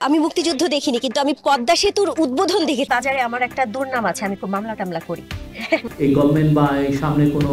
আমি মুক্তিযুদ্ধ দেখিনি, কিন্তু আমি পদ্মা সেতুর উদ্বোধন দেখি। বাজারে আমার একটা দুর্নাম আছে, আমি খুব মামলা টামলা করি। এই গভর্নমেন্ট বা এই সামনে কোনো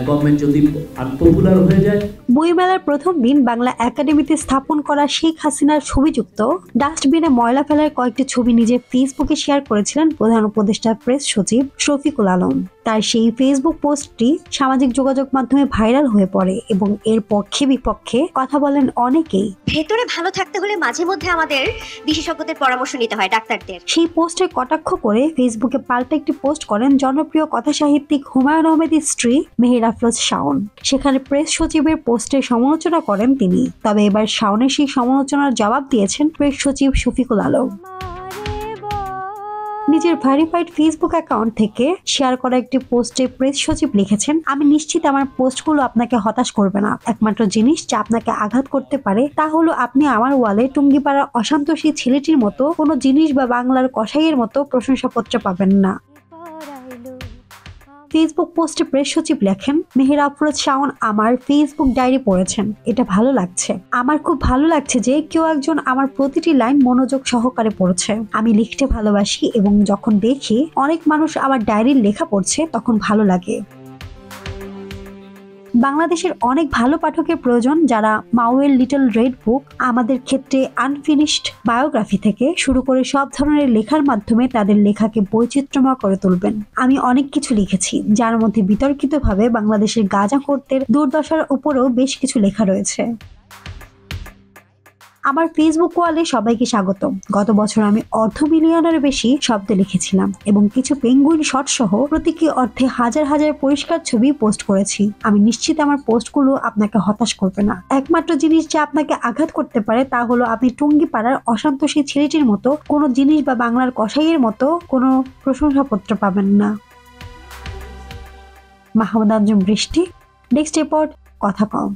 গভর্নমেন্ট যদি আনপপুলার হয়ে যায়। বইমেলার প্রথম দিন বাংলা একাডেমিতে স্থাপন করা শেখ হাসিনার ছবিযুক্ত ডাস্টবিনে ময়লা ফেলার কয়েকটি ছবি নিজের ফেসবুকে শেয়ার করেছিলেন প্রধান উপদেষ্টা প্রেস সচিব শফিকুল আলম। তার সেই ফেসবুক পোস্টটি সামাজিক যোগাযোগ মাধ্যমে ভাইরাল হয়ে পড়ে এবং এর পক্ষে বিপক্ষে কথা বলেন অনেকেই। ভেতরে ভালো থাকতে হলে মাঝে মধ্যে আমাদের বিশেষজ্ঞদের পরামর্শ নিতে হয়, ডাক্তারদের। সেই পোস্টে কটাক্ষ করে ফেসবুকে পাল্টা একটি পোস্ট করেন জনপ্রিয় কথা সাহিত্যিক হুমায়ুন আহমেদের স্ত্রী মেহের আফরোজ শাওন। সেখানে প্রেস সচিবের পোস্টের সমালোচনা করেন তিনি। তবে এবার শাওনের সেই সমালোচনার জবাব দিয়েছেন প্রেস সচিব শফিকুল আলম। নিজের ভেরিফাইড ফেসবুক অ্যাকাউন্ট থেকে শেয়ার করা একটি পোস্টে প্রেস সচিব লিখেছেন, আমি নিশ্চিত আমার পোস্টগুলো আপনাকে হতাশ করবে না। একমাত্র জিনিস যা আপনাকে আঘাত করতে পারে তা হলো আপনি আমার ওয়ালে টুঙ্গিপাড়ার অসন্তোষী ছেলেটির মতো কোনো জিনিস বা বাংলার কসাইয়ের মতো প্রশংসাপত্র পাবেন না। ফেসবুক পোস্টে প্রেস সচিব লেখেন, মেহের আফরোজ শাওন আমার ফেসবুক ডায়েরি পড়েছেন, এটা ভালো লাগছে। আমার খুব ভালো লাগছে যে কেউ একজন আমার প্রতিটি লাইন মনোযোগ সহকারে পড়ছে। আমি লিখতে ভালোবাসি এবং যখন দেখি অনেক মানুষ আমার ডায়েরির লেখা পড়ছে তখন ভালো লাগে। বাংলাদেশের অনেক ভালো পাঠকের প্রয়োজন যারা মাওয়ের লিটল রেড বুক, আমাদের ক্ষেত্রে আনফিনিশড বায়োগ্রাফি থেকে শুরু করে সব ধরনের লেখার মাধ্যমে তাদের লেখাকে বৈচিত্র্যময় করে তুলবেন। আমি অনেক কিছু লিখেছি, যার মধ্যে বিতর্কিতভাবে বাংলাদেশের গাঁজাখোরদের দুর্দশার উপরেও বেশ কিছু লেখা রয়েছে। আমার ফেসবুক ওয়ালে সবাইকে স্বাগত। গত বছর আমি $500,000,000-এর বেশি শব্দ লিখেছিলাম এবং কিছু পেঙ্গুইন শট সহ প্রতীকী অর্থে হাজার হাজার পরিষ্কার ছবি পোস্ট করেছি। আমি নিশ্চিত আমার পোস্টগুলো আপনাকে হতাশ করবে না। একমাত্র জিনিস যা আপনাকে আঘাত করতে পারে তা হলো আপনি টুঙ্গিপাড়ার অসন্তোষী ছেলেটির মতো কোনো জিনিস বা বাংলার কসাইয়ের মতো কোনো প্রশংসাপত্র পাবেন না। মাহমুদ আঞ্জুম বৃষ্টি, ডেস্ক রিপোর্ট, কথা কম।